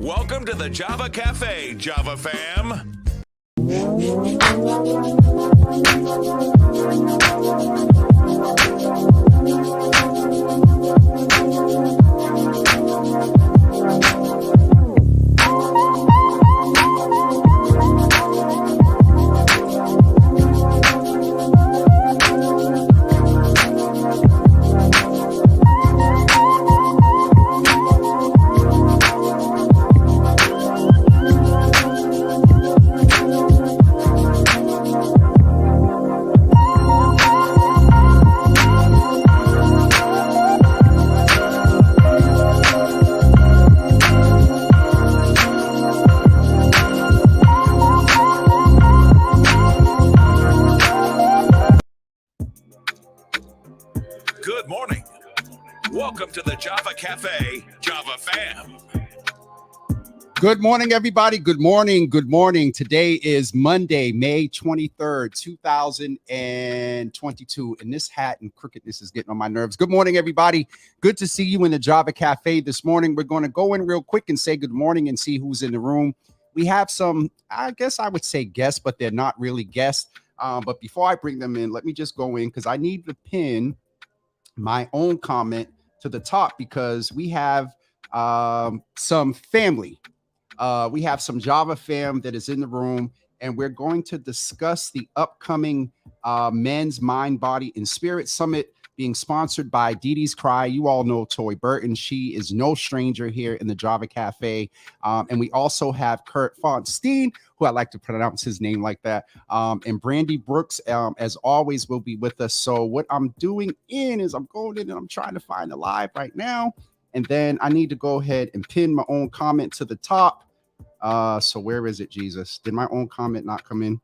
Welcome to the Java Cafe, Java fam. Good morning. Welcome to the Java Cafe, Java fam. Good morning, everybody. Good morning. Good morning. Today is Monday, May 23rd, 2022. And this hat and crookedness is getting on my nerves. Good morning, everybody. Good to see you in the Java Cafe this morning. We're going to go in real quick and say good morning and see who's in the room. We have some, I guess I would say guests, but they're not really guests. But before I bring them in, let me just go in because I need to pin my own comment to the top because we have some family. We have some Java fam that is in the room, and we're going to discuss the upcoming Men's Mind, Body, and Spirit Summit being sponsored by Dee Dee's Cry. You all know Toy Burton. She is no stranger here in the Java Cafe. And we also have Kurt Fonstein, who I like to pronounce his name like that. And Brandy Brooks, as always, will be with us. So what I'm doing is I'm going in and I'm trying to find the live right now. And then I need to go ahead and pin my own comment to the top. So where is it, Jesus? Did my own comment not come in?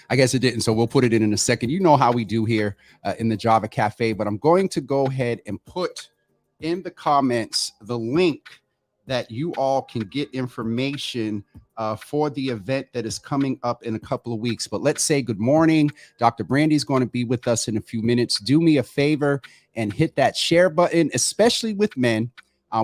I guess it didn't. So we'll put it in a second. You know how we do here in the Java Cafe, but I'm going to go ahead and put in the comments the link that you all can get information for the event that is coming up in a couple of weeks. But let's say good morning. Dr. Brandy's going to be with us in a few minutes. Do me a favor and hit that share button, especially with men.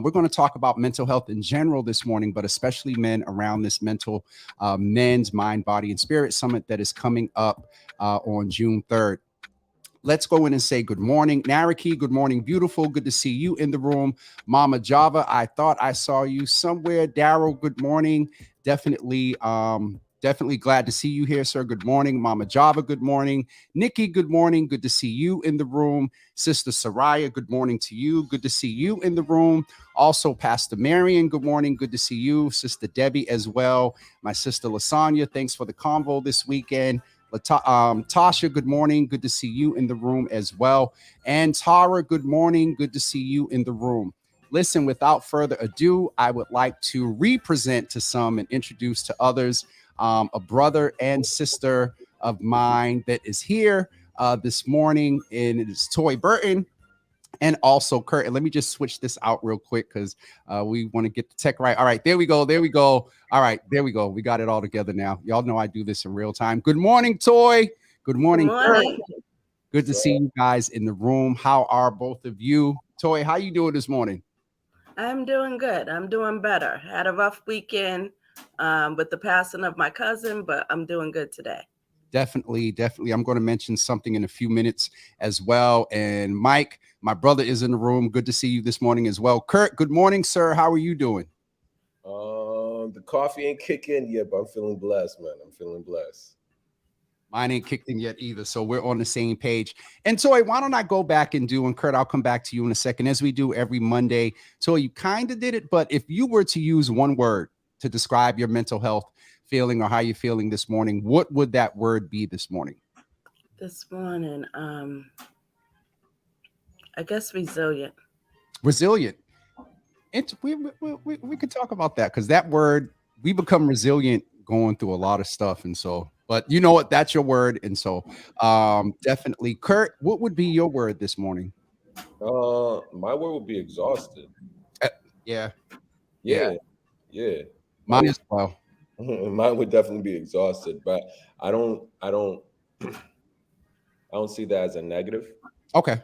We're going to talk about mental health in general this morning, but especially men around this Men's Mind, Body, and Spirit Summit that is coming up on June 3rd. Let's go in and say good morning. Nariki, good morning, beautiful. Good to see you in the room. Mama Java, I thought I saw you somewhere. Daryl, good morning. Definitely glad to see you here, sir. Good morning. Mama Java, good morning. Nikki, good morning. Good to see you in the room. Sister Soraya, good morning to you. Good to see you in the room. Also, Pastor Marion, good morning. Good to see you. Sister Debbie as well. My sister Lasagna, thanks for the convo this weekend. Tasha, good morning. Good to see you in the room as well. And Tara, good morning. Good to see you in the room. Listen, without further ado, I would like to represent to some and introduce to others a brother and sister of mine that is here this morning, and it is Toy Burton and also Kurt. And let me just switch this out real quick because we want to get the tech right. All right, there we go. There we go. All right, there we go. We got it all together now. Y'all know I do this in real time. Good morning, Toy. Good morning, Kurt. Good to see you guys in the room. How are both of you? Toy, how you doing this morning? I'm doing good. I'm doing better. Had a rough weekend with the passing of my cousin, but I'm doing good today. Definitely. I'm going to mention something in a few minutes as well. And Mike, my brother, is in the room. Good to see you this morning as well. Kurt, good morning, sir. How are you doing? The coffee ain't kicking yet, but I'm feeling blessed, man. I'm feeling blessed. Mine ain't kicked in yet either, so we're on the same page. And Toy, why don't I go back and do, and Kurt, I'll come back to you in a second, as we do every Monday. Toy, you kind of did it, but if you were to use one word to describe your mental health feeling or how you're feeling this morning, what would that word be this morning? This morning, I guess resilient. Resilient. We could talk about that because that word, we become resilient going through a lot of stuff. And so, but you know what, that's your word. And so definitely. Kurt, what would be your word this morning? My word would be exhausted. Yeah. Mine as well. Mine would definitely be exhausted, but I don't see that as a negative. Okay.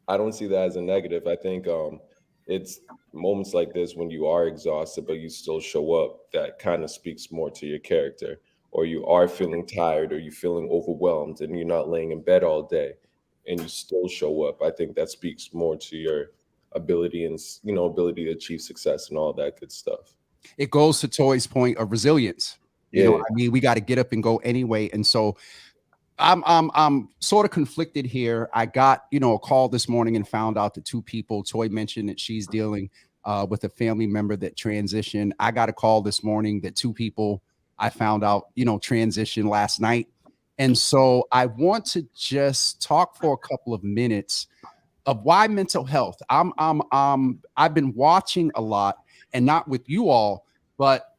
I don't see that as a negative. I think it's moments like this when you are exhausted, but you still show up, that kind of speaks more to your character. Or you are feeling tired or you're feeling overwhelmed and you're not laying in bed all day and you still show up. I think that speaks more to your ability and, ability to achieve success and all that good stuff. It goes to Toy's point of resilience. Yeah. I mean, we got to get up and go anyway. And so I'm sort of conflicted here. I got, a call this morning and found out that two people, Toy mentioned that she's dealing with a family member that transitioned. I got a call this morning that two people I found out, transitioned last night. And so I want to just talk for a couple of minutes of why mental health. I've been watching a lot, and not with you all, but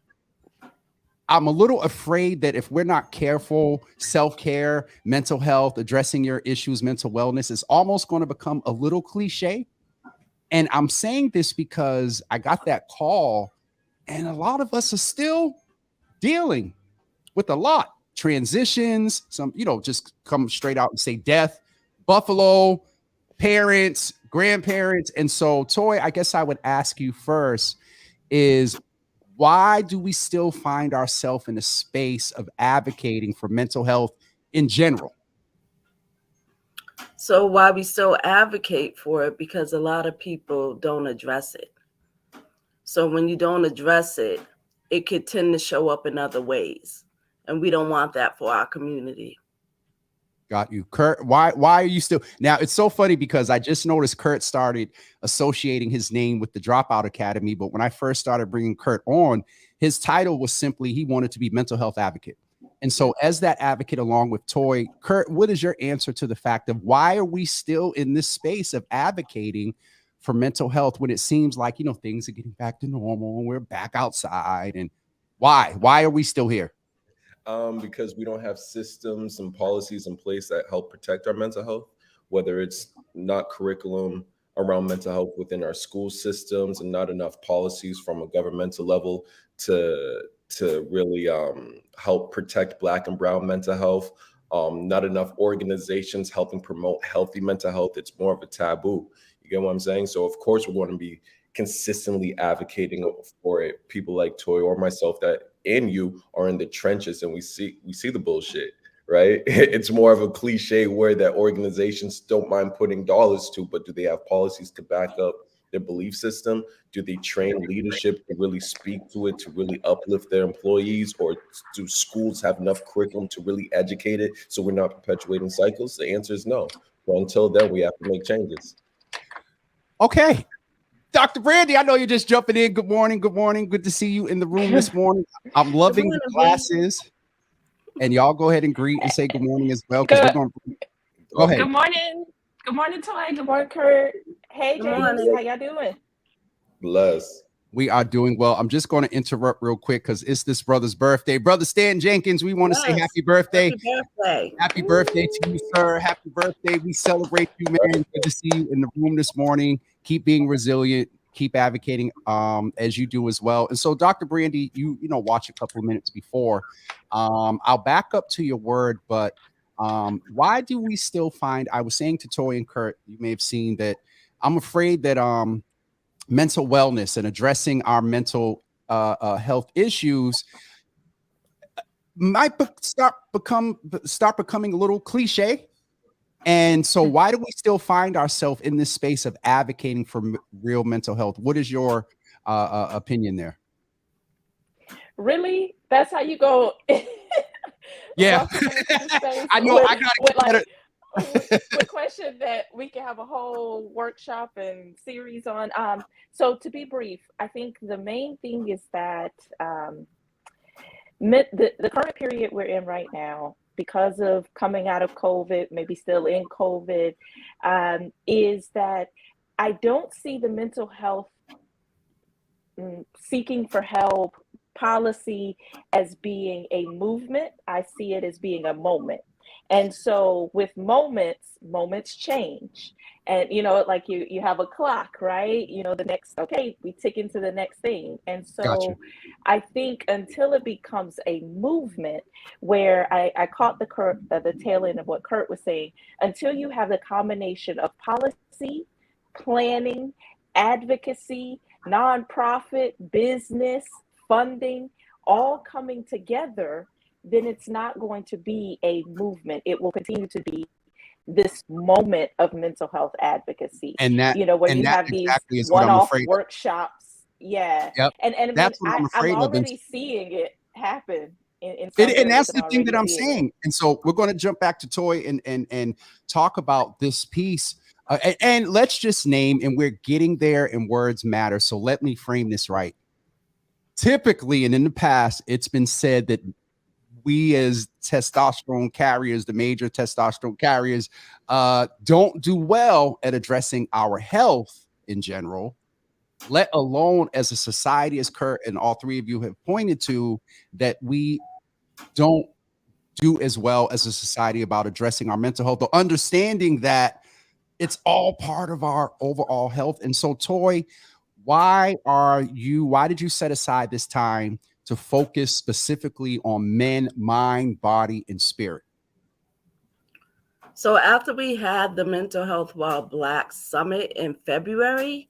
I'm a little afraid that if we're not careful, self-care, mental health, addressing your issues, mental wellness is almost going to become a little cliche. And I'm saying this because I got that call and a lot of us are still dealing with a lot. Transitions, some, just come straight out and say death, Buffalo, parents, grandparents. And so, Toy, I guess I would ask you first is, why do we still find ourselves in a space of advocating for mental health in general? So why we still advocate for it? Because a lot of people don't address it. So when you don't address it, it could tend to show up in other ways. And we don't want that for our community. Got you. Kurt, why are you still now? It's so funny because I just noticed Kurt started associating his name with the Dropout Academy. But when I first started bringing Kurt on, his title was simply he wanted to be mental health advocate. And so as that advocate along with Toy, Kurt, what is your answer to the fact of why are we still in this space of advocating for mental health when it seems like, things are getting back to normal and we're back outside? And why are we still here? Because we don't have systems and policies in place that help protect our mental health, whether it's not curriculum around mental health within our school systems and not enough policies from a governmental level to really help protect Black and Brown mental health. Not enough organizations helping promote healthy mental health. It's more of a taboo. You get what I'm saying? So of course we're going to be consistently advocating for it. People like Toy or myself that and you are in the trenches and we see the bullshit, right? It's more of a cliche word that organizations don't mind putting dollars to, but do they have policies to back up their belief system? Do they train leadership to really speak to it, to really uplift their employees? Or do schools have enough curriculum to really educate it so we're not perpetuating cycles? The answer is no. But until then, we have to make changes. Okay. Dr. Brandy, I know you're just jumping in. Good morning. Good morning. Good to see you in the room this morning. I'm loving the glasses. And y'all go ahead and greet and say good morning as well. Because we're going to go ahead. Good morning. Good morning, Toy. Good morning, Kurt. Hey, James. How y'all doing? Bless. We are doing well. I'm just going to interrupt real quick because it's this brother's birthday. Brother Stan Jenkins, we want to say happy birthday. Happy birthday. Happy birthday to you, sir. Happy birthday. We celebrate you, man. Good to see you in the room this morning. Keep being resilient. Keep advocating as you do as well. And so, Dr. Brandy, you watch a couple of minutes before. I'll back up to your word, but why do we still find, I was saying to Toy and Kurt, you may have seen that I'm afraid that mental wellness and addressing our mental health issues might start becoming a little cliche. And so why do we still find ourselves in this space of advocating for real mental health? What is your opinion there? Really? That's how you go? Yeah. I know. I got to with question that we can have a whole workshop and series on. So to be brief, I think the main thing is that the current period we're in right now, because of coming out of COVID, maybe still in COVID, is that I don't see the mental health seeking for help policy as being a movement. I see it as being a moment. And so with moments change. And, like you have a clock, right? The next, okay, we tick into the next thing. And so gotcha. I think until it becomes a movement where I caught the tail end of what Kurt was saying, until you have the combination of policy, planning, advocacy, nonprofit, business, funding, all coming together, then it's not going to be a movement. It will continue to be this moment of mental health advocacy, And that where and you that have these exactly is what I'm one-off afraid of. workshops. Yeah. Yep. And I mean, That's what I'm I'm afraid of. And already seeing it happen in some and areas. that's I'm the thing that already I'm seeing it. saying. And so we're going to jump back to Toy and talk about this piece. And let's just name, and we're getting there, and words matter. So let me frame this right. Typically, and in the past, it's been said that we as testosterone carriers, the major testosterone carriers, don't do well at addressing our health in general, let alone as a society, as Kurt and all three of you have pointed to, that we don't do as well as a society about addressing our mental health, or understanding that it's all part of our overall health. And so, Toy, why did you set aside this time to focus specifically on men, mind, body, and spirit? So after we had the Mental Health While Black Summit in February,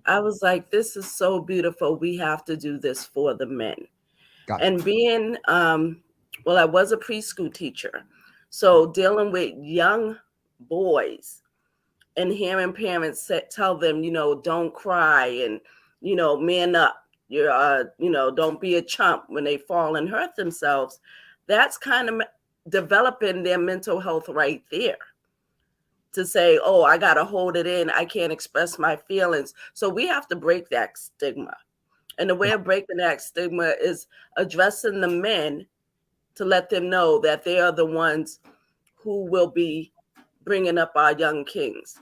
I was like, this is so beautiful. We have to do this for the men. Gotcha. And being, well, I was a preschool teacher. So dealing with young boys and hearing parents tell them, don't cry and, man up. You're, don't be a chump when they fall and hurt themselves. That's kind of developing their mental health right there. To say, oh, I got to hold it in. I can't express my feelings. So we have to break that stigma. And the way of breaking that stigma is addressing the men to let them know that they are the ones who will be bringing up our young kings.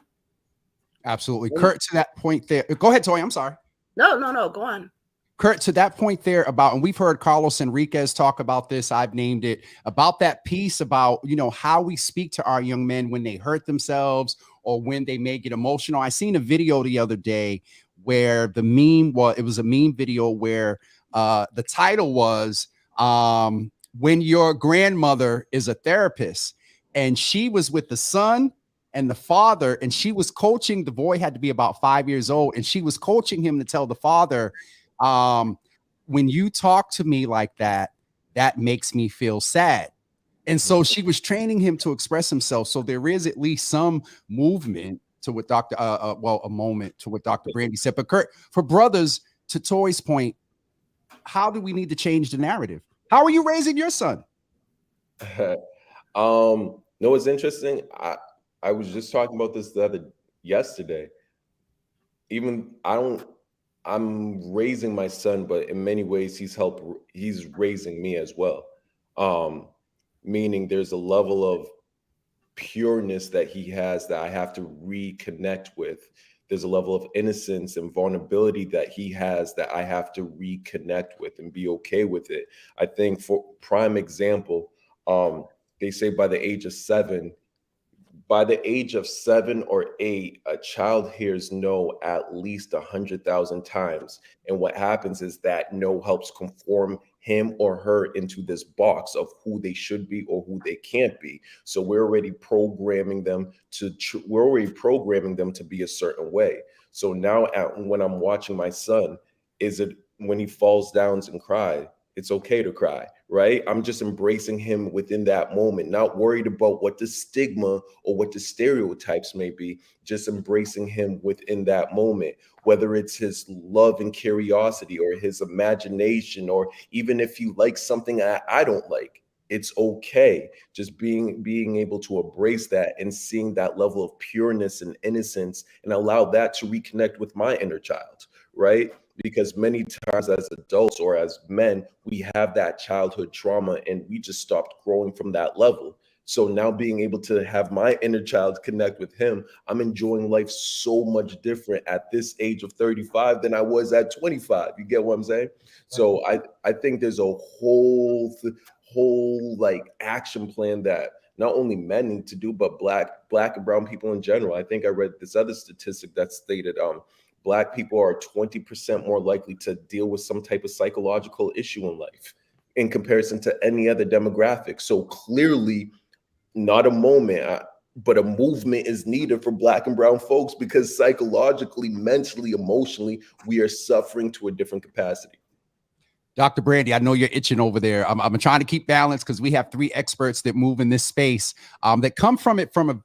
Absolutely. Kurt, to that point there. Go ahead, Toy. I'm sorry. No, go on. Kurt, to that point there about, and we've heard Carlos Enriquez talk about this, I've named it, about that piece about, how we speak to our young men when they hurt themselves or when they may get emotional. I seen a video the other day where it was a meme video where the title was, when your grandmother is a therapist, and she was with the son and the father, and she was coaching, the boy had to be about 5 years old, and she was coaching him to tell the father, when you talk to me like that, that makes me feel sad. And so she was training him to express himself. So there is at least some movement to what a moment to what Dr. Brandy said. But Kurt, for brothers, to Toy's point, how do we need to change the narrative? How are you raising your son? No, it's interesting. I was just talking about this yesterday. I'm raising my son, but in many ways he's raising me as well. Meaning there's a level of pureness that he has that I have to reconnect with. There's a level of innocence and vulnerability that he has that I have to reconnect with and be okay with it. I think, for prime example, they say by the age of 7 or 8, a child hears no at least 100,000 times. And what happens is that no helps conform him or her into this box of who they should be or who they can't be. So we're already programming them to be a certain way. So now when I'm watching my son, is it when he falls down and cries, it's okay to cry, right? I'm just embracing him within that moment, not worried about what the stigma or what the stereotypes may be, just embracing him within that moment, whether it's his love and curiosity or his imagination, or even if he likes something I don't like, it's okay. Just being able to embrace that and seeing that level of pureness and innocence and allow that to reconnect with my inner child, right? Because many times as adults or as men, we have that childhood trauma and we just stopped growing from that level. So now being able to have my inner child connect with him, I'm enjoying life so much different at this age of 35 than I was at 25. You get what I'm saying? So I think there's a whole like action plan that not only men need to do, but black and brown people in general. I think I read this other statistic that stated Black people are 20% more likely to deal with some type of psychological issue in life in comparison to any other demographic. So clearly not a moment. but a movement is needed for Black and brown folks because psychologically, mentally, emotionally, we are suffering to a different capacity. Dr. Brandy, I know you're itching over there. I'm trying to keep balance because we have three experts that move in this space that come from it from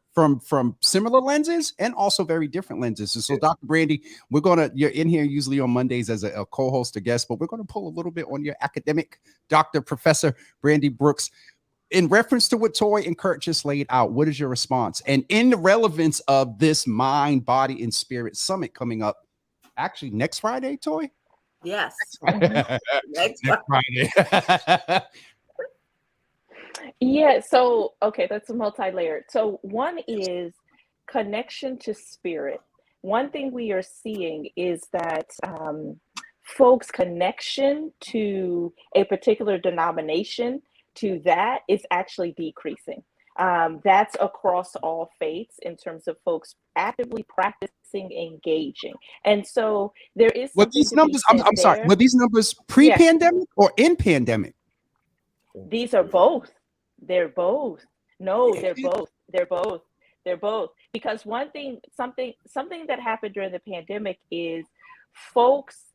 similar lenses and also very different lenses. And so, Dr. Brandy, you're in here usually on Mondays as a co-host or guest, but we're gonna pull a little bit on your academic, Dr. Professor Brandy Brooks. In reference to what Toy and Kurt just laid out, what is your response? And in the relevance of this Mind, Body, and Spirit Summit coming up, actually next Friday, Toy? Yes. Next Friday. Yeah, so okay, that's a multi-layered. So one is connection to spirit. One thing we are seeing is that folks' connection to a particular denomination, to that, is actually decreasing. That's across all faiths in terms of folks actively practicing, engaging. And so there is Were something these to numbers, be said I'm sorry, there. were these numbers pre-pandemic or in pandemic? These are both. They're both. No, they're both. They're both. They're both. Because one thing, something that happened during the pandemic is folks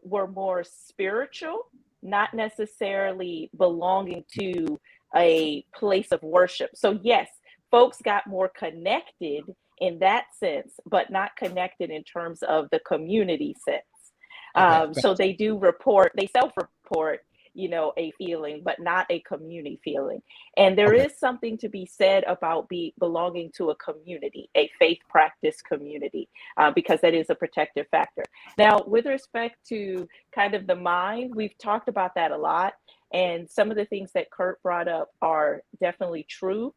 were more spiritual, not necessarily belonging to a place of worship. So yes, folks got more connected in that sense, but not connected in terms of the community sense. So they do report, they self-report, a feeling, but not a community feeling. And there is something to be said about belonging to a community, a faith practice community, because that is a protective factor. Now, with respect to kind of the mind, we've talked about that a lot. And some of the things that Kurt brought up are definitely true,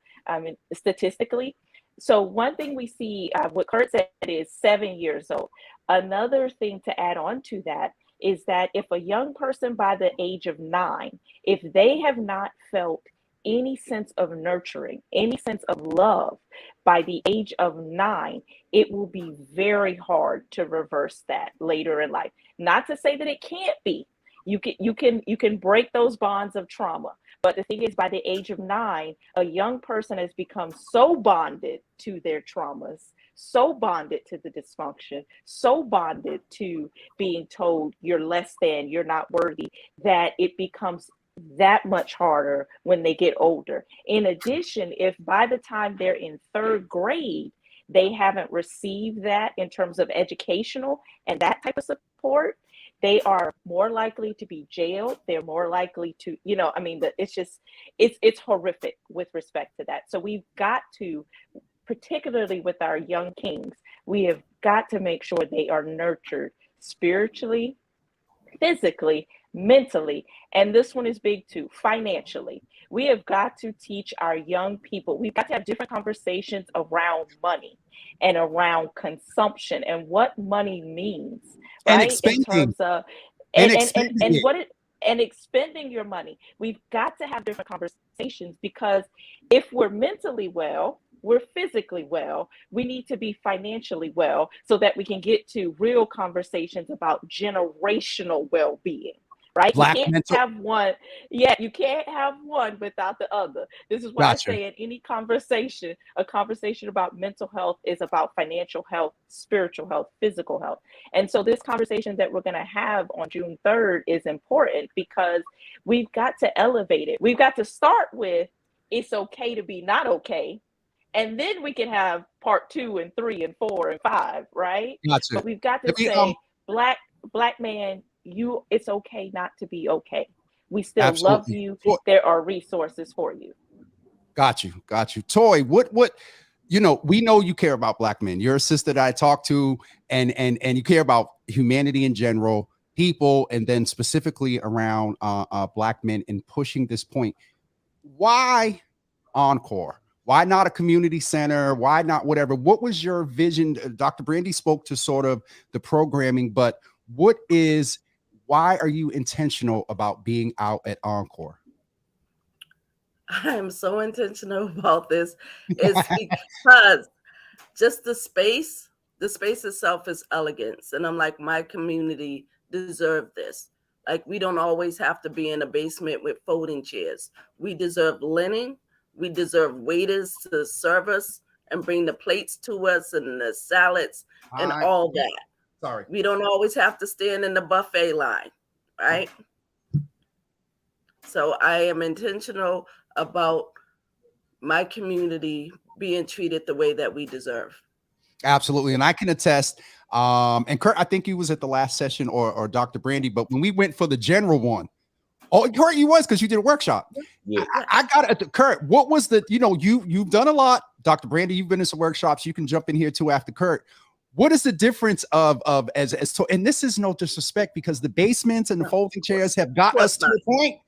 statistically. So one thing we see, what Kurt said is 7 years old. Another thing to add on to that is that if a young person by the age of 9, if they have not felt any sense of nurturing, any sense of love by the age of 9, it will be very hard to reverse that later in life. Not to say that it can't be. You can break those bonds of trauma. But the thing is, by the age of 9, a young person has become so bonded to their traumas, so bonded to the dysfunction, so bonded to being told you're less than, you're not worthy, that it becomes that much harder when they get older. In addition, if by the time they're in 3rd grade, they haven't received that in terms of educational and that type of support, they are more likely to be jailed. They're more likely to, it's horrific with respect to that. So we've got to, particularly with our young kings, we have got to make sure they are nurtured spiritually, physically, mentally, and this one is big too, financially. We have got to teach our young people, we've got to have different conversations around money and around consumption and what money means, And right? expanding. In terms of and expending your money. We've got to have different conversations, because if we're mentally well, we're physically well, we need to be financially well so that we can get to real conversations about generational well-being, right? You can't have one. Yeah, you can't have one without the other. This is why I say in any conversation, a conversation about mental health is about financial health, spiritual health, physical health. And so this conversation that we're going to have on June 3rd is important, because we've got to elevate it. We've got to start with, it's okay to be not okay. And then we can have part 2 and 3 and 4 and 5, right? Gotcha. But we've got to say, black man, it's okay not to be okay. We still love you. There are resources for you. Got you. Toy, what we know you care about Black men. You're a sister that I talk to, and you care about humanity in general, people, and then specifically around Black men and pushing this point. Why Encore? Why not a community center? Why not whatever? What was your vision? Dr. Brandy spoke to sort of the programming, but why are you intentional about being out at Encore? I am so intentional about this. It's because just the space itself is elegance. And I'm like, my community deserve this. Like, we don't always have to be in a basement with folding chairs. We deserve linen. We deserve waiters to serve us and bring the plates to us and the salads and all that. Sorry. We don't always have to stand in the buffet line, right? So I am intentional about my community being treated the way that we deserve. Absolutely. And I can attest. And Kurt, I think he was at the last session or Dr. Brandy, but when we went for the general one, oh, Kurt, you was because you did a workshop. Yeah. I got it. Kurt, what was the, you've done a lot. Dr. Brandy, you've been in some workshops. You can jump in here too after Kurt. What is the difference of as to, and this is no disrespect because the basements and the folding chairs have got us to a point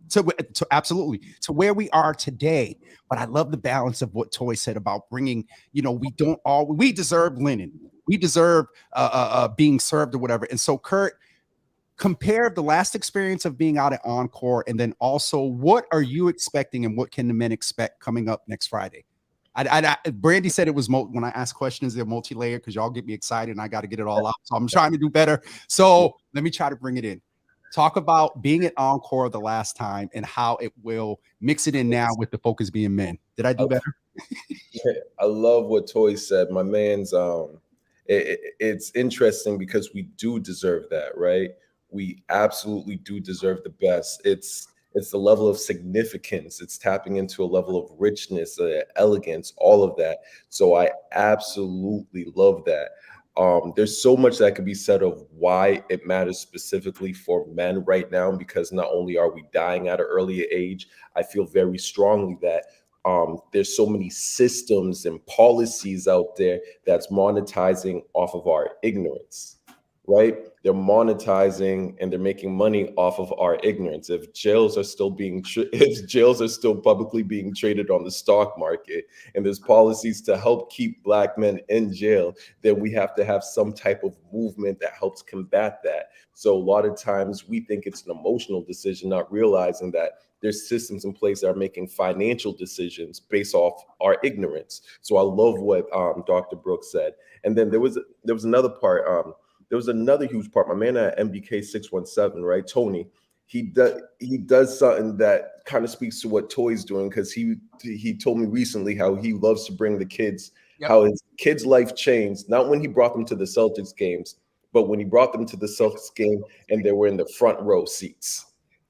to absolutely to where we are today. But I love the balance of what Toy said about bringing, we deserve linen. We deserve being served or whatever. And so Kurt, compare the last experience of being out at Encore, and then also what are you expecting and what can the men expect coming up next Friday? Brandy said it was when I ask questions, they're multi-layered because y'all get me excited and I got to get it all out. So I'm trying to do better. So let me try to bring it in. Talk about being at Encore the last time and how it will mix it in now with the focus being men. Did I do better? I love what Toy said. My man's it's interesting because we do deserve that, right? We absolutely do deserve the best. It's the level of significance. It's tapping into a level of richness, elegance, all of that. So I absolutely love that. There's so much that could be said of why it matters specifically for men right now, because not only are we dying at an earlier age, I feel very strongly that there's so many systems and policies out there that's monetizing off of our ignorance, right? They're monetizing and they're making money off of our ignorance. If jails are still publicly being traded on the stock market, and there's policies to help keep Black men in jail, then we have to have some type of movement that helps combat that. So a lot of times we think it's an emotional decision, not realizing that there's systems in place that are making financial decisions based off our ignorance. So I love what Dr. Brooks said. And then there was another part. There was another huge part. My man at MBK 617, right, Tony, he does something that kind of speaks to what Toy's doing, because he told me recently how he loves to bring the kids, how his kids' life changed, not when he brought them to the Celtics games, but when he brought them to the Celtics game and they were in the front row seats,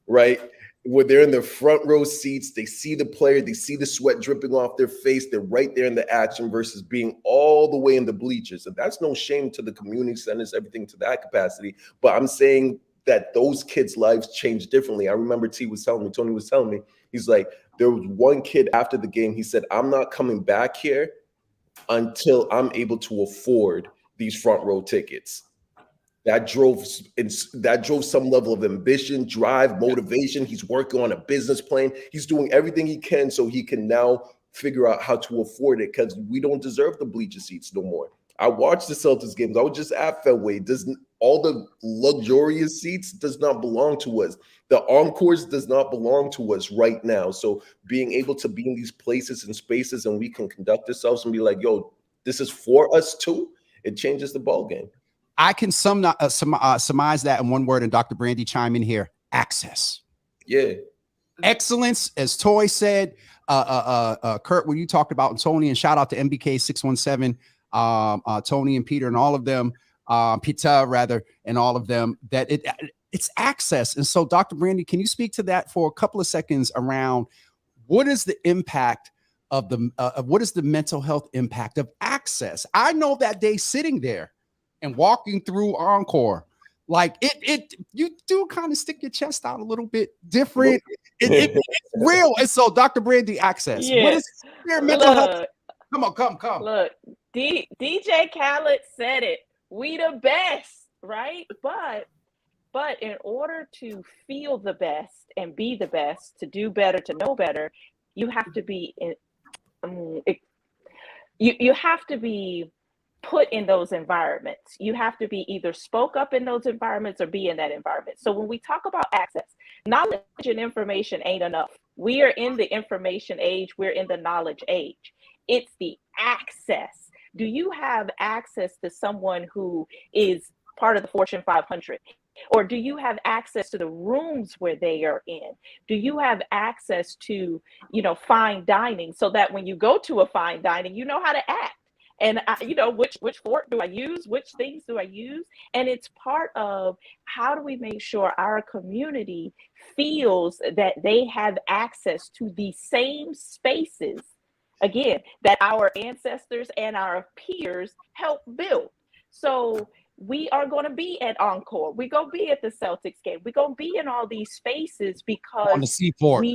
right? When they're in the front row seats, they see the player, they see the sweat dripping off their face, they're right there in the action versus being all the way in the bleachers. And that's no shame to the community centers, everything to that capacity. But I'm saying that those kids' lives change differently. I remember Tony was telling me, he's like, there was one kid after the game, he said, I'm not coming back here until I'm able to afford these front row tickets. That drove some level of ambition, drive, motivation. He's working on a business plan. He's doing everything he can so he can now figure out how to afford it, because we don't deserve the bleacher seats no more. I watched the Celtics games. I was just at Fenway. All the luxurious seats does not belong to us. The encores does not belong to us right now. So being able to be in these places and spaces and we can conduct ourselves and be like, yo, this is for us too, it changes the ball game. I can surmise that in one word, and Dr. Brandy chime in here: access. Yeah. Excellence, as Toy said, Kurt, when you talked about Tony, and shout out to MBK 617, Tony and Peter and all of them, Peter rather, and all of them, that it's access. And so, Dr. Brandy, can you speak to that for a couple of seconds around what is the impact of what is the mental health impact of access? I know that day sitting there and walking through Encore, like you do kind of stick your chest out a little bit different. It's real. And so, Dr. Brandy, access. Yes. What is your mental health? Come. Look, DJ Khaled said it. We the best, right? But in order to feel the best and be the best, to do better, to know better, you have to be you have to be put in those environments. You have to be either spoke up in those environments or be in that environment. So when we talk about access, knowledge and information ain't enough. We are in the information age. We're in the knowledge age. It's the access. Do you have access to someone who is part of the Fortune 500? Or do you have access to the rooms where they are in? Do you have access to, fine dining, so that when you go to a fine dining, you know how to act? And which fork do I use? Which things do I use? And it's part of, how do we make sure our community feels that they have access to the same spaces, again, that our ancestors and our peers helped build. So we are going to be at Encore. We're going to be at the Celtics game. We're going to be in all these spaces On the because seaport.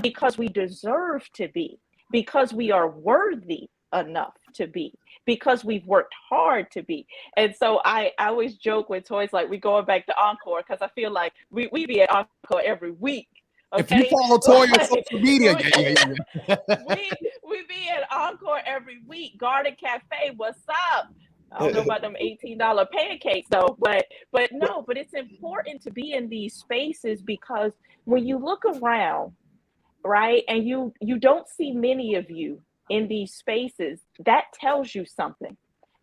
because we deserve to be, because we are worthy enough to be, because we've worked hard to be. And so I always joke with Toys, like, we going back to Encore, because I feel like we be at Encore every week. Okay? If you follow Toy on social media, we be at Encore every week. Garden Cafe, what's up? I don't know about them $18 pancakes though, but it's important to be in these spaces, because when you look around, right, and you don't see many of you in these spaces, that tells you something.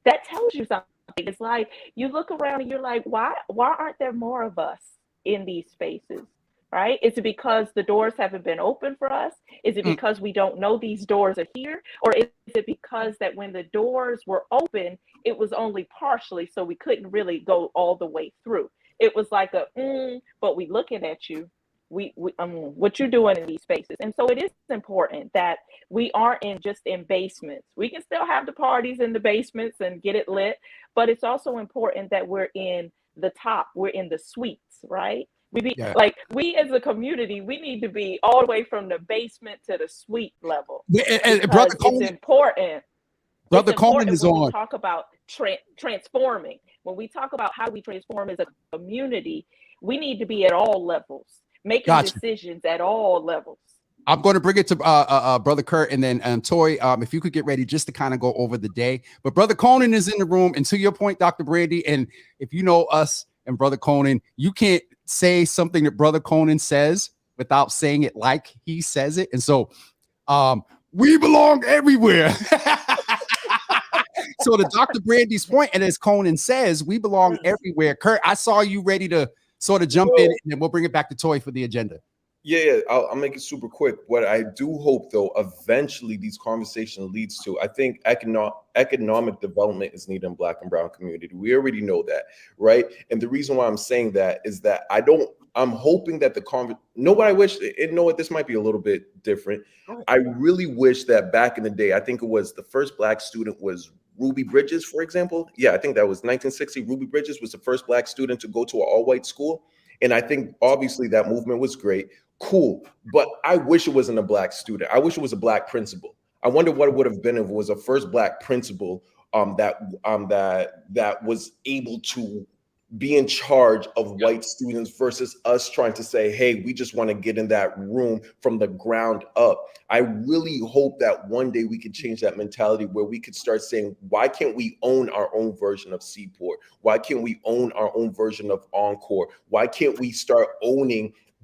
That tells you something. It's like, you look around and you're like, why aren't there more of us in these spaces? Right? Is it because the doors haven't been open for us? Is it because we don't know these doors are here? Or is it because that when the doors were open, it was only partially, so we couldn't really go all the way through? It was like but we looking at you. What you're doing in these spaces. And so it is important that we aren't just in basements. We can still have the parties in the basements and get it lit, but it's also important that we're in the top, we're in the suites, right? Like, we as a community, we need to be all the way from the basement to the suite level. And Brother Coleman, it's important. Brother Coleman is on. We talk about transforming. When we talk about how we transform as a community, we need to be at all levels, making decisions at all levels. I'm going to bring it to Brother Kurt, and then Toy, if you could get ready just to kind of go over the day. But Brother Conan is in the room, and to your point, Dr. Brandy, and if you know us and Brother Conan, you can't say something that Brother Conan says without saying it like he says it. And so we belong everywhere. So to Dr. Brandy's point, and as Conan says, we belong everywhere. Kurt, I saw you ready to sort of jump in, and then we'll bring it back to Toy for the agenda. Yeah, I'll make it super quick. What I do hope, though, eventually these conversations leads to, I think economic development is needed in Black and Brown community. We already know that, right? And the reason why I'm saying that is that I'm hoping that this might be a little bit different. I really wish that back in the day, I think it was the first Black student was Ruby Bridges, for example. Yeah, I think that was 1960. Ruby Bridges was the first Black student to go to an all-white school. And I think obviously that movement was great. Cool. But I wish it wasn't a Black student. I wish it was a Black principal. I wonder what it would have been if it was a first Black principal that was able to be in charge of white students versus us trying to say, hey, we just want to get in that room from the ground up. I really hope that one day we can change that mentality where we could start saying, why can't we own our own version of Seaport? Why can't we own our own version of Encore? Why can't we start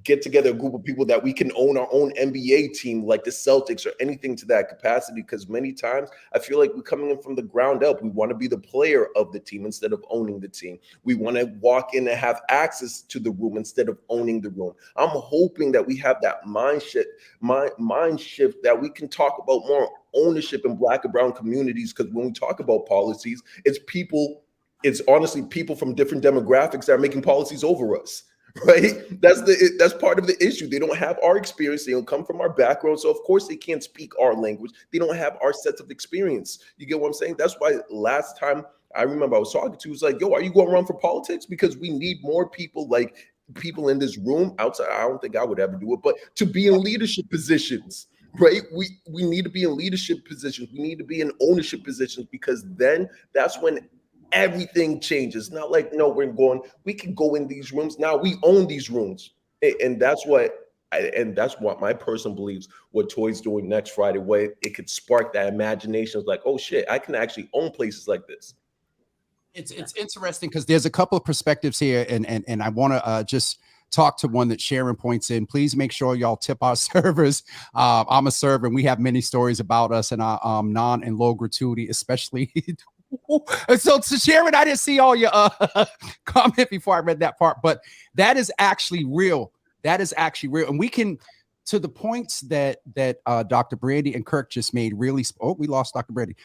get together a group of people that we can own our own NBA team like the Celtics or anything to that capacity? Because many times I feel like we're coming in from the ground up. We want to be the player of the team instead of owning the team. We want to walk in and have access to the room instead of owning the room. I'm hoping that we have that mind shift that we can talk about more ownership in Black and Brown communities. Because when we talk about policies, it's honestly people from different demographics that are making policies over us. Right? That's part of the issue. They don't have our experience. They don't come from our background. So of course they can't speak our language. They don't have our sets of experience. You get what I'm saying? That's why last time I remember I was talking to, was like, yo, are you going to run for politics? Because we need more people like people in this room outside. I don't think I would ever do it, but to be in leadership positions. Right? We need to be in leadership positions. We need to be in ownership positions, because then that's when everything changes. Not like, no, we can go in these rooms. Now we own these rooms. And that's what my person believes what Toy's doing next Friday, where it could spark that imagination of like, oh shit, I can actually own places like this. It's interesting because there's a couple of perspectives here, and I want to just talk to one that Sharon points in. Please make sure y'all tip our servers. I'm a server, and we have many stories about us and our non and low gratuity, especially So Sharon, I didn't see all your comment before I read that part, but that is actually real. That is actually real. And we can, to the points that Dr. Brandy and Kirk just made, really, we lost Dr. Brandy.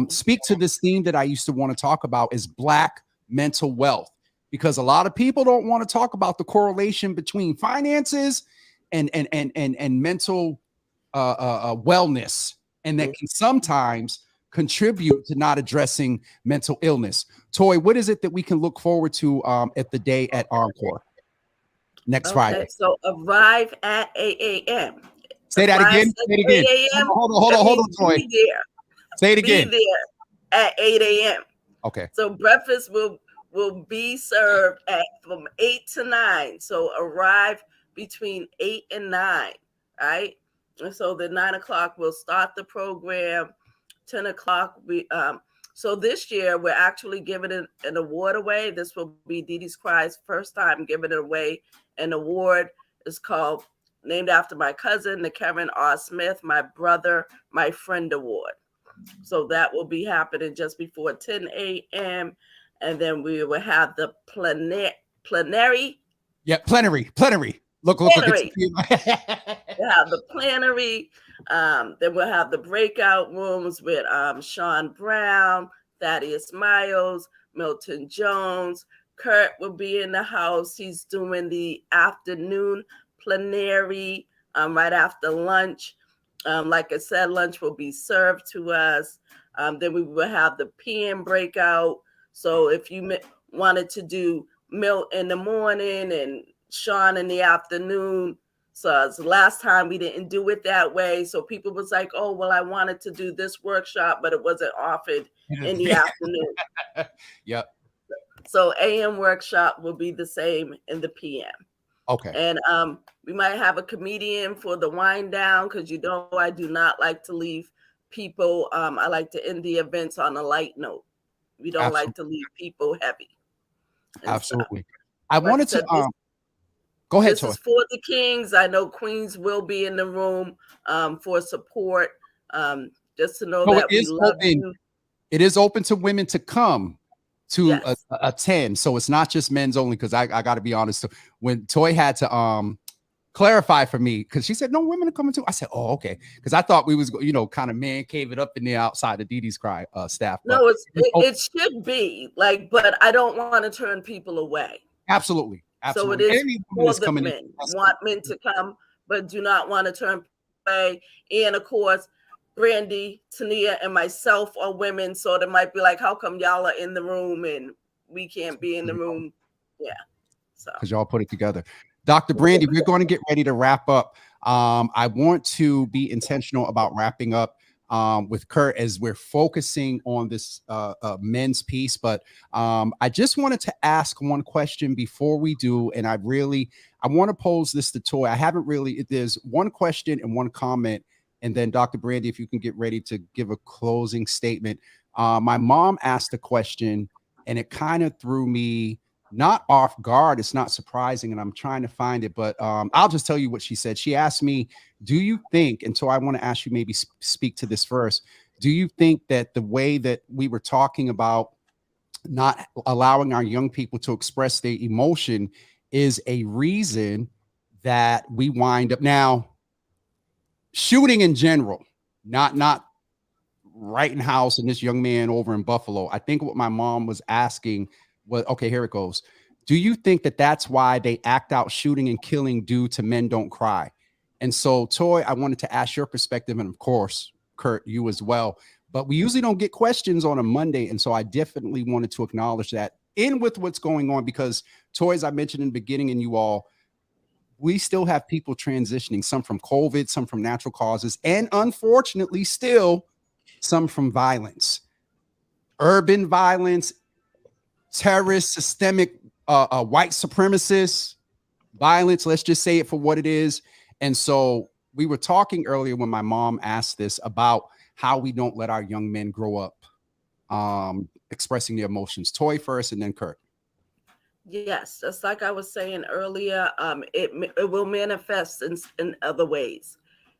Speak to this theme that I used to want to talk about is Black mental wealth, because a lot of people don't want to talk about the correlation between finances and mental wellness, and that can sometimes contribute to not addressing mental illness. Toy, what is it that we can look forward to at the day at Encore next Friday? So arrive at 8 a.m. Say that again. Say it again. 8 a.m. Hold on, Toy. Be there. Say it again. Be there at 8 a.m. Okay. So breakfast will be served from 8 to 9. So arrive between 8 and 9, right? And so the 9 o'clock we'll start the program. 10 o'clock so this year we're actually giving an award away. This will be Dee Dee's Cry's first time giving it away. An award is called, named after my cousin, the Kevin R. Smith, my brother, my friend award. So that will be happening just before 10 a.m. And then we will have the plenary. Yeah, plenary. Look. We'll have the plenary. Then we'll have the breakout rooms with Sean Brown, Thaddeus Miles, Milton Jones. Kurt will be in the house. He's doing the afternoon plenary right after lunch. Like I said, lunch will be served to us. Then we will have the PM breakout. So if you wanted to do Milt in the morning and Sean in the afternoon. So it's the last time we didn't do it that way. So people was like, oh, well, I wanted to do this workshop, but it wasn't offered in the afternoon. Yep. So AM workshop will be the same in the PM. Okay. And we might have a comedian for the wind down, because I do not like to leave people. I like to end the events on a light note. We don't like to leave people heavy. Absolutely. I wanted to go ahead, this Toy. is for the Kings. I know Queens will be in the room for support. Just to know that we love you. It is open to women to come to attend. So it's not just men's only, because I got to be honest. When Toy had to clarify for me, because she said no women are coming too. I said, oh, okay, because I thought we was kind of man cave it up in the outside of Dee Dee's Cry staff. No, it should be like, but I don't want to turn people away. Absolutely. So it is for the men. Want men to come, but do not want to turn away. And of course, Brandy, Tania, and myself are women, so they might be like, how come y'all are in the room and we can't be in the room? Yeah. So because y'all put it together. Dr. Brandy, we're going to get ready to wrap up. I want to be intentional about wrapping up with Kurt as we're focusing on this men's piece. But I just wanted to ask one question before we do. And I want to pose this to Toy. There's one question and one comment. And then Dr. Brandy, if you can get ready to give a closing statement. My mom asked a question and it kind of threw me not off guard. It's not surprising, and I'm trying to find it, but I'll just tell you what she said. She asked me, do you think, and so I want to ask you, maybe speak to this first. Do you think that the way that we were talking about not allowing our young people to express their emotion is a reason that we wind up now shooting in general, not Rittenhouse and this young man over in Buffalo? I think what my mom was asking was, okay, here it goes. Do you think that that's why they act out shooting and killing due to Men Don't Cry? And so, Toy, I wanted to ask your perspective, and of course, Kurt, you as well. But we usually don't get questions on a Monday, and so I definitely wanted to acknowledge that in with what's going on, because, Toy, as I mentioned in the beginning, and you all, we still have people transitioning, some from COVID, some from natural causes, and unfortunately still some from violence, urban violence, terrorist, systemic, white supremacist violence. Let's just say it for what it is. And so we were talking earlier when my mom asked this about how we don't let our young men grow up expressing their emotions. Toy first and then Kurt. Yes, just like I was saying earlier, it will manifest in other ways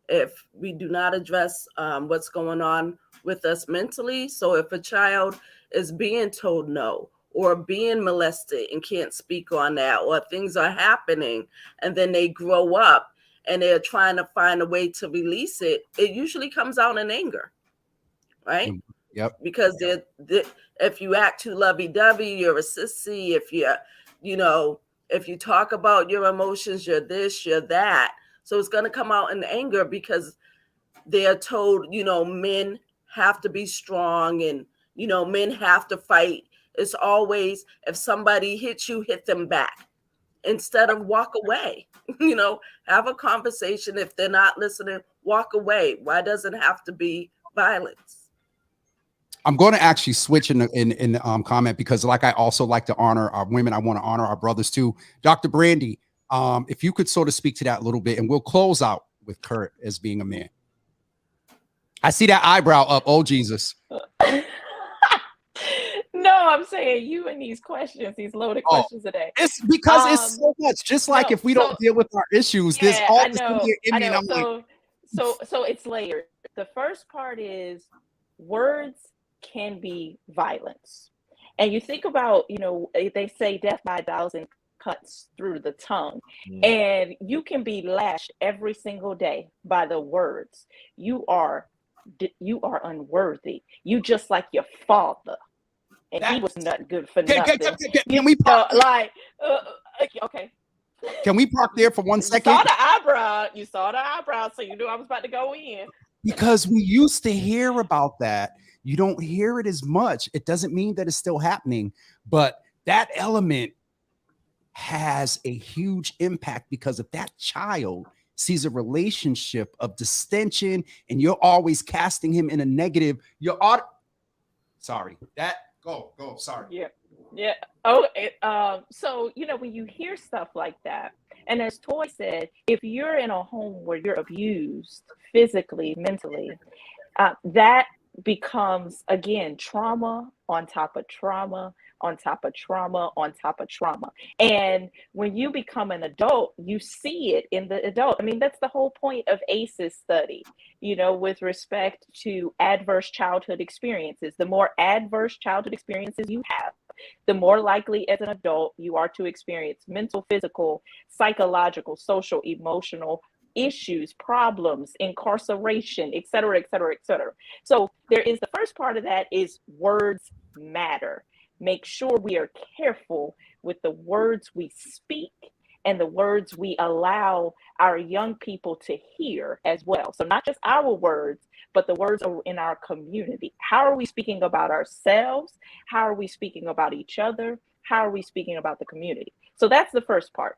if we do not address what's going on with us mentally. So if a child is being told no, or being molested and can't speak on that, or things are happening and then they grow up and they're trying to find a way to release it, it usually comes out in anger, right? Yep. Because if you act too lovey-dovey, you're a sissy. If if you talk about your emotions, you're this, you're that. So it's going to come out in anger because they're told, men have to be strong, and, men have to fight. It's always, if somebody hits you, hit them back instead of walk away. Have a conversation. If they're not listening, walk away. Why does it have to be violence? I'm going to actually switch in the comment, because like I also like to honor our women. I want to honor our brothers too. Dr. Brandy, if you could sort of speak to that a little bit, and we'll close out with Kurt as being a man. I see that eyebrow up. Oh, Jesus. No, I'm saying you and these questions, these loaded questions today. It's because it's so much. Just like if we don't deal with our issues, there's all this in me. So it's layered. The first part is words can be violence. And you think about, they say death by 1,000 cuts through the tongue. And you can be lashed every single day by the words. You are unworthy. You just like your father. And he was not good for nothing. Can we park? Okay. Can we park there for 1 second? You saw the eyebrow, so you knew I was about to go in. Because we used to hear about that. You don't hear it as much. It doesn't mean that it's still happening, but that element has a huge impact, because if that child sees a relationship of distension and you're always casting him in a negative, sorry. Yeah. Oh, so, when you hear stuff like that, and as Toy said, if you're in a home where you're abused physically, mentally, that becomes, again, trauma on top of trauma on top of trauma on top of trauma. And when you become an adult, you see it in the adult. I mean, that's the whole point of ACEs study, with respect to adverse childhood experiences. The more adverse childhood experiences you have, the more likely as an adult you are to experience mental, physical, psychological, social, emotional issues, problems, incarceration, et cetera, et cetera, et cetera. So there is the first part of that is words matter. Make sure we are careful with the words we speak and the words we allow our young people to hear as well. So not just our words, but the words in our community. How are we speaking about ourselves? How are we speaking about each other? How are we speaking about the community? So that's the first part.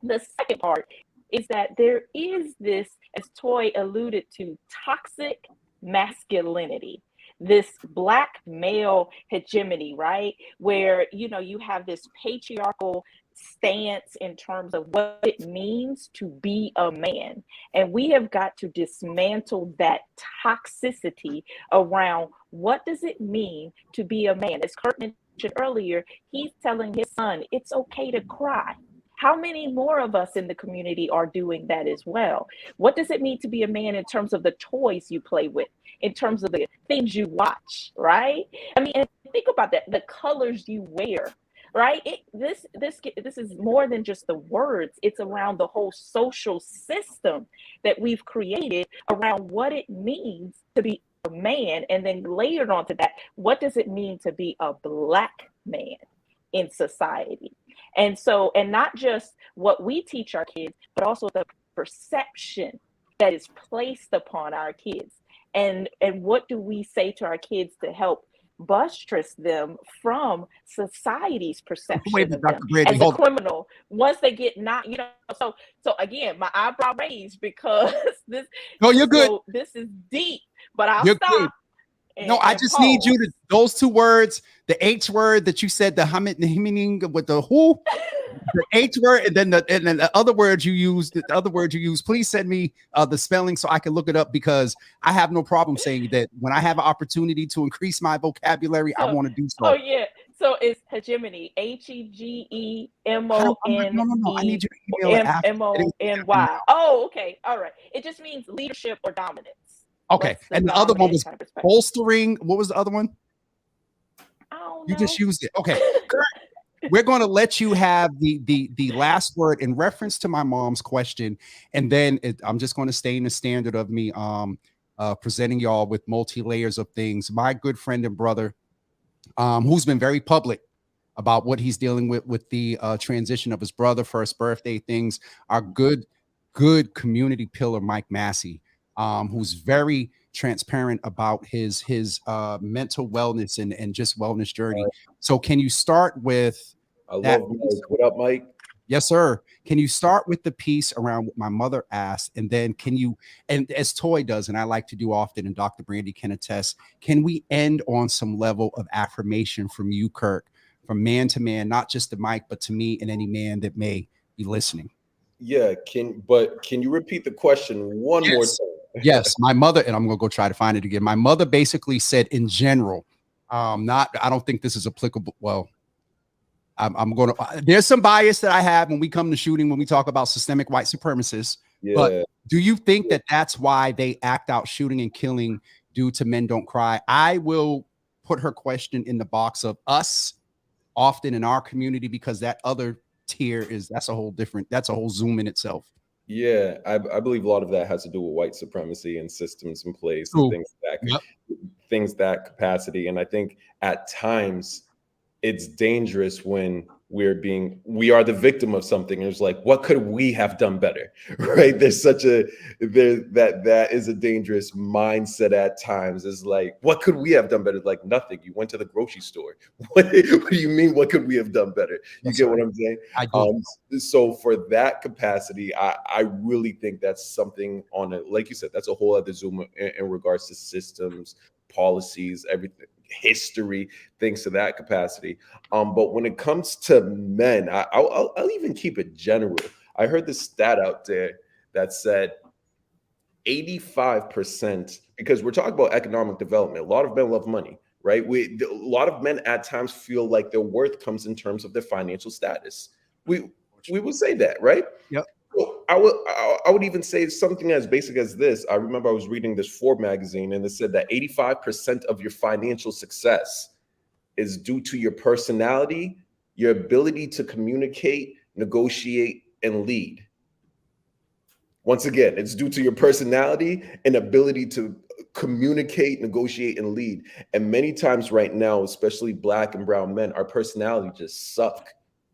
The second part is that there is this, as Toy alluded to, toxic masculinity, this Black male hegemony, right? Where, you have this patriarchal stance in terms of what it means to be a man. And we have got to dismantle that toxicity around what does it mean to be a man. As Kurt mentioned earlier, he's telling his son, it's okay to cry. How many more of us in the community are doing that as well? What does it mean to be a man in terms of the toys you play with, in terms of the things you watch, right? I mean, and think about that, the colors you wear, right? This is more than just the words. It's around the whole social system that we've created around what it means to be a man. And then layered onto that, what does it mean to be a Black man in society? And so, and not just what we teach our kids, but also the perception that is placed upon our kids. And what do we say to our kids to help buttress them from society's perception of them as a criminal once they get not, so again, my eyebrow raised because this. No, you're good. So this is deep, but I'll you're stop. Good. No, I just need you to, those two words, the H word that you said, the meaning with the who, the H word, and then the other words you use, please send me the spelling so I can look it up, because I have no problem saying that when I have an opportunity to increase my vocabulary, I want to do so. Oh yeah. So it's hegemony, HEGEMONE. No, I need you to email it MONY. Oh, okay. All right. It just means leadership or dominance. Okay. And the other one was bolstering. What was the other one? I don't You just know. used it. Okay. We're going to let you have the last word in reference to my mom's question, and then I'm just going to stay in the standard of me presenting y'all with multi layers of things. My good friend and brother, who's been very public about what he's dealing with the transition of his brother, first birthday things. Our good community pillar, Mike Massey, who's very transparent about his mental wellness and just wellness journey. So can you start with I that? love Mike. What up, Mike? Yes, sir. Can you start with the piece around what my mother asked, and then can you, and as Toy does, and I like to do often, and Dr. Brandy can attest, can we end on some level of affirmation from you, Kirk, from man to man, not just to Mike, but to me and any man that may be listening? Yeah, can you repeat the question one more Yes. time? Yes, my mother, and I'm gonna go try to find it again. My mother basically said, in general, not, I don't think this is applicable. Well, I'm going to, there's some bias that I have when we come to shooting, when we talk about systemic white supremacists. Yeah. But do you think that that's why they act out shooting and killing due to Men Don't Cry? I will put her question in the box of us often in our community, because that other tier that's a whole different, that's a whole Zoom in itself. Yeah, I believe a lot of that has to do with white supremacy and systems in place and things that capacity. And I think at times it's dangerous when we are the victim of something. And it's like, what could we have done better? Right? That is a dangerous mindset at times. It's like, what could we have done better? Like nothing. You went to the grocery store. What do you mean? What could we have done better? You get what I'm saying? I do. So for that capacity, I really think that's something on it. Like you said, that's a whole other Zoom in regards to systems, policies, everything, history, things to that capacity. But when it comes to men, I'll even keep it general. I heard this stat out there that said 85%, because we're talking about economic development. A lot of men love money, right? A lot of men at times feel like their worth comes in terms of their financial status. We would say that, right? Yep. Well, I would even say something as basic as this. I remember I was reading this Forbes magazine, and it said that 85% of your financial success is due to your personality, your ability to communicate, negotiate, and lead. Once again, it's due to your personality and ability to communicate, negotiate, and lead. And many times right now, especially Black and brown men, our personality just suck.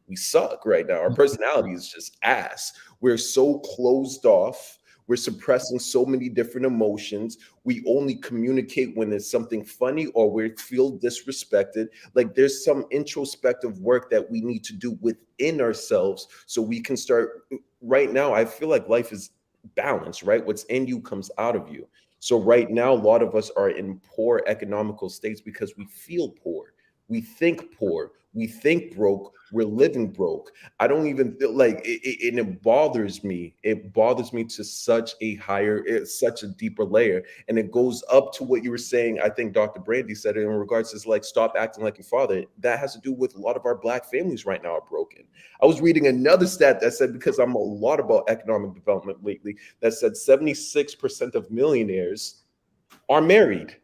We suck right now. Our personality is just ass. We're so closed off. We're suppressing so many different emotions. We only communicate when it's something funny or we feel disrespected. Like there's some introspective work that we need to do within ourselves so we can start. Right now, I feel like life is balanced, right? What's in you comes out of you. So right now, a lot of us are in poor economical states because we feel poor. We think poor. We think broke. We're living broke. I don't even feel like it, and it bothers me. It bothers me to such a deeper layer. And it goes up to what you were saying. I think Dr. Brandy said it in regards to like, stop acting like your father. That has to do with a lot of our Black families right now are broken. I was reading another stat that said, because I'm a lot about economic development lately, that said 76% of millionaires are married.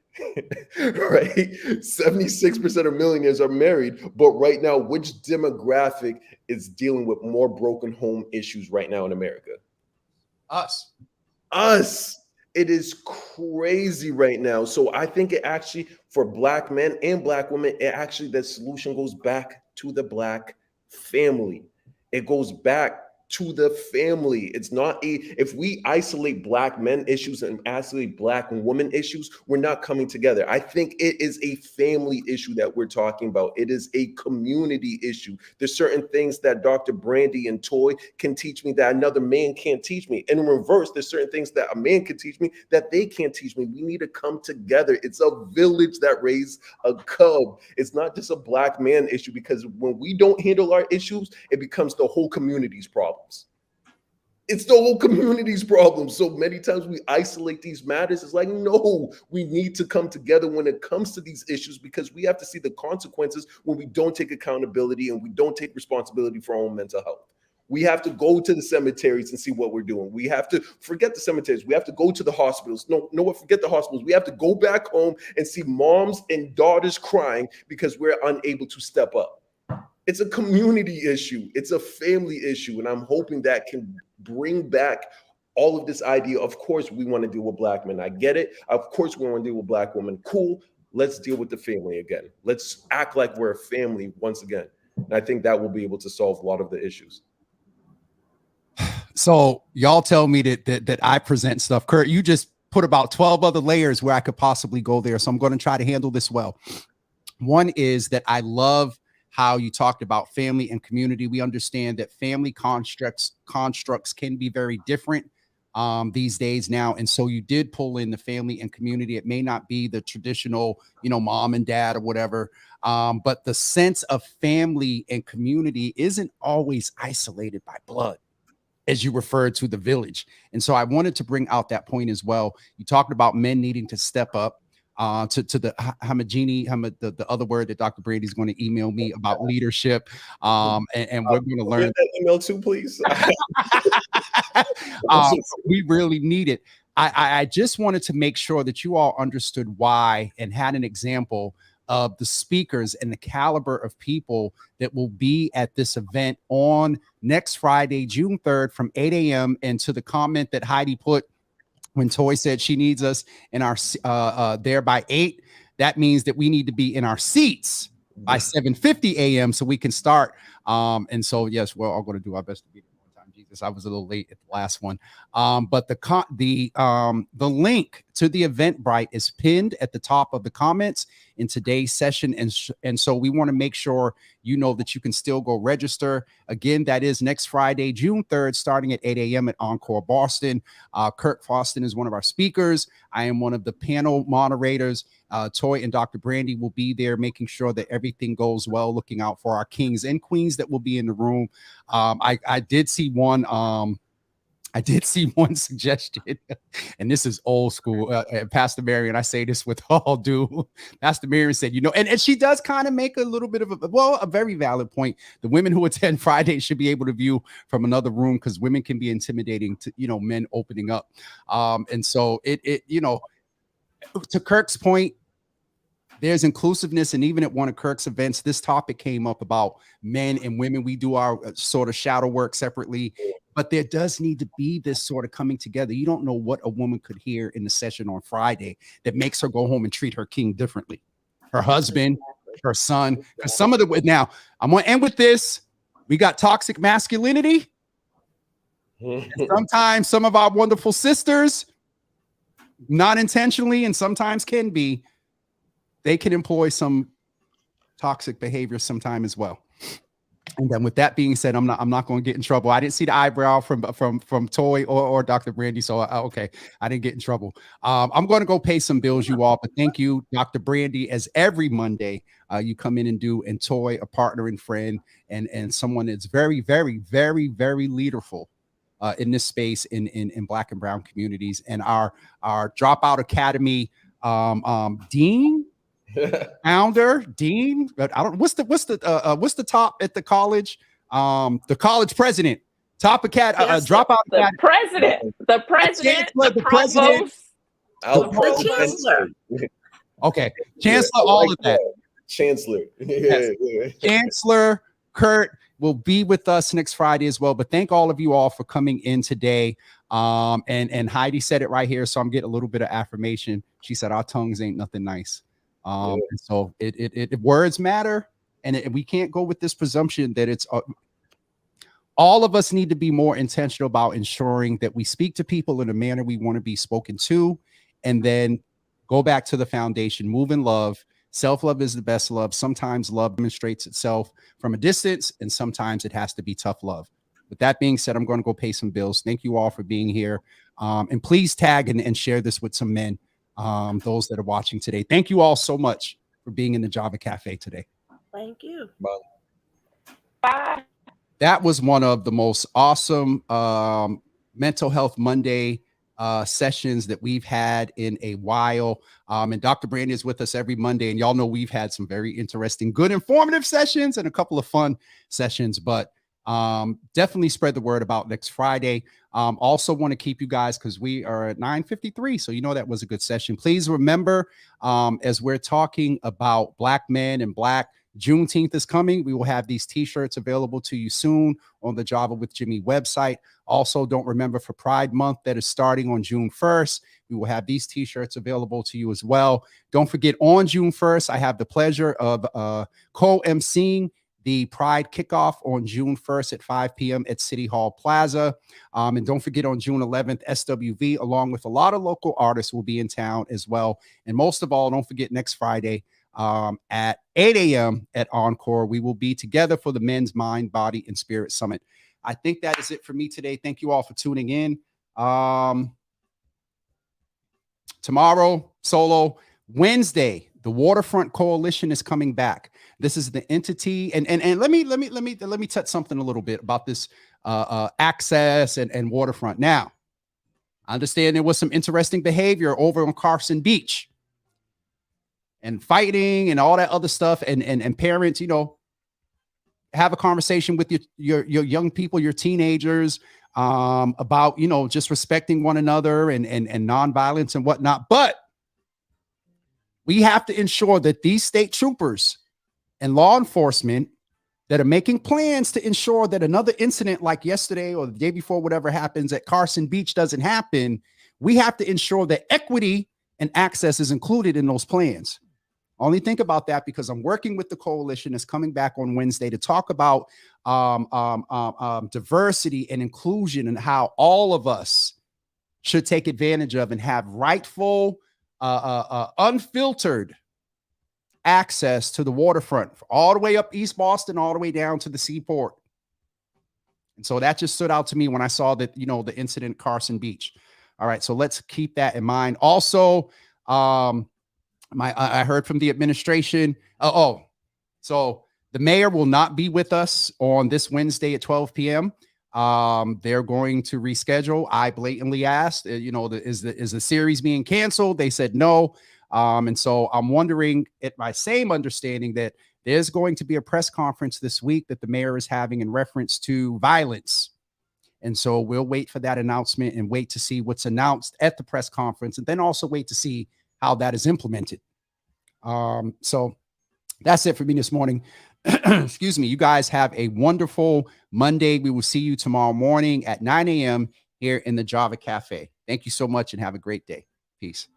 Right? 76% of millionaires are married. But right now, which demographic is dealing with more broken home issues right now in America? Us. It is crazy right now. So I think it actually, for Black men and Black women, the solution goes back to the Black family. It goes back to the family. It's not if we isolate Black men issues and isolate Black women issues, we're not coming together. I think it is a family issue that we're talking about. It is a community issue. There's certain things that Dr. Brandy and Toy can teach me that another man can't teach me. And in reverse, there's certain things that a man can teach me that they can't teach me. We need to come together. It's a village that raised a cub. It's not just a Black man issue, because when we don't handle our issues, it becomes the whole community's problem. It's the whole community's problem. So many times we isolate these matters. It's like, no, we need to come together when it comes to these issues, because we have to see the consequences when we don't take accountability and we don't take responsibility for our own mental health. We have to go to the cemeteries and see what we're doing. We have to forget the cemeteries. We have to go to the hospitals. No, forget the hospitals. We have to go back home and see moms and daughters crying because we're unable to step up. It's a community issue. It's a family issue. And I'm hoping that can bring back all of this idea. Of course, we want to deal with Black men. I get it. Of course, we want to deal with Black women. Cool. Let's deal with the family again. Let's act like we're a family once again. And I think that will be able to solve a lot of the issues. So y'all tell me that I present stuff. Kurt, you just put about 12 other layers where I could possibly go there. So I'm going to try to handle this well. One is that I love how you talked about family and community. We understand that family constructs can be very different these days now. And so you did pull in the family and community. It may not be the traditional, mom and dad or whatever, but the sense of family and community isn't always isolated by blood, as you referred to the village. And so I wanted to bring out that point as well. You talked about men needing to step up to the the other word that Dr. Brady's going to email me about leadership. And we're going to learn that email too, please. We really need it. I just wanted to make sure that you all understood why and had an example of the speakers and the caliber of people that will be at this event on next Friday, June 3rd from 8 a.m. And to the comment that Heidi put when Toy said she needs us in our there by 8, that means that we need to be in our seats by 7:50 a.m. so we can start. And so, yes, we're all going to do our best to be there on time. Jesus, I was a little late at the last one. But the link to the Eventbrite is pinned at the top of the comments in today's session. And so we want to make sure you know that you can still go register. Again, that is next Friday, June 3rd, starting at 8 a.m. at Encore Boston. Kurt Faustin is one of our speakers. I am one of the panel moderators. Toy and Dr. Brandy will be there, making sure that everything goes well, looking out for our kings and queens that will be in the room. I did see one suggestion, and this is old school. Pastor Mary, and I say this with all due. Pastor Mary said, and she does kind of make a little bit of a very valid point. The women who attend Friday should be able to view from another room because women can be intimidating to, men opening up. And so to Kirk's point, there's inclusiveness. And even at one of Kirk's events, this topic came up about men and women. We do our sort of shadow work separately, but there does need to be this sort of coming together. You don't know what a woman could hear in the session on Friday that makes her go home and treat her king differently, her husband, her son. Because some of the, now I'm going to end with this. We got toxic masculinity. Sometimes some of our wonderful sisters, not intentionally, and sometimes can be, they can employ some toxic behavior sometime as well. And then with that being said, I'm not going to get in trouble. I didn't see the eyebrow from Toy or Dr. Brandy. So, okay, I didn't get in trouble. I'm going to go pay some bills, you all. But thank you, Dr. Brandy, as every Monday you come in and do, and Toy, a partner and friend, and someone that's very, very, very, very leaderful in this space in Black and Brown communities. And our Dropout Academy dean, founder, dean, but I don't. What's the top at the college? The college president, top dropout. The president, the president, the chancellor. Okay, chancellor, all of that. Chancellor, yes. Chancellor Kurt will be with us next Friday as well. But thank all of you all for coming in today. And Heidi said it right here, so I'm getting a little bit of affirmation. She said our tongues ain't nothing nice. And so it words matter, and we can't go with this presumption that it's all of us need to be more intentional about ensuring that we speak to people in a manner we want to be spoken to, and then go back to the foundation, move in love. Self-love is the best love. Sometimes love demonstrates itself from a distance, and sometimes it has to be tough love. With that being said, I'm going to go pay some bills. Thank you all for being here. And please tag and share this with some men. Those that are watching today. Thank you all so much for being in the Java Cafe today. Thank you. Bye. That was one of the most awesome Mental Health Monday sessions that we've had in a while. And Dr. Brandy is with us every Monday. And y'all know we've had some very interesting, good, informative sessions and a couple of fun sessions. But Definitely spread the word about next Friday. Also want to keep you guys, because we are at 9:53. So, that was a good session. Please remember, as we're talking about Black men and Black, Juneteenth is coming. We will have these t-shirts available to you soon on the Java with Jimmy website. Also, don't remember for Pride Month that is starting on June 1st. We will have these t-shirts available to you as well. Don't forget, on June 1st, I have the pleasure of co-emceeing the Pride kickoff on June 1st at 5 p.m. at City Hall Plaza. And don't forget, on June 11th, SWV, along with a lot of local artists, will be in town as well. And most of all, don't forget, next Friday at 8 a.m. at Encore, we will be together for the Men's Mind, Body, and Spirit Summit. I think that is it for me today. Thank you all for tuning in. Tomorrow, solo. Wednesday, the Waterfront Coalition is coming back. This is the entity, and let me touch something a little bit about this access and waterfront. Now, I understand there was some interesting behavior over on Carson Beach, and fighting and all that other stuff, and parents, have a conversation with your young people, your teenagers, about just respecting one another and nonviolence and whatnot. But we have to ensure that these state troopers and law enforcement that are making plans to ensure that another incident like yesterday or the day before, whatever happens at Carson Beach, doesn't happen. We have to ensure that equity and access is included in those plans. Only think about that because I'm working with the coalition that's coming back on Wednesday to talk about diversity and inclusion, and how all of us should take advantage of and have rightful, unfiltered access to the waterfront, all the way up East Boston, all the way down to the seaport. And so that just stood out to me when I saw that, the incident at Carson Beach. All right, so let's keep that in mind. Also, I heard from the administration. So the mayor will not be with us on this Wednesday at 12 p.m. They're going to reschedule. I blatantly asked, is the series being canceled? They said no. And so I'm wondering, at my same understanding, that there's going to be a press conference this week that the mayor is having in reference to violence. And so we'll wait for that announcement and wait to see what's announced at the press conference, and then also wait to see how that is implemented. So that's it for me this morning. Excuse me. You guys have a wonderful Monday. We will see you tomorrow morning at 9 a.m. here in the Java Cafe. Thank you so much and have a great day. Peace.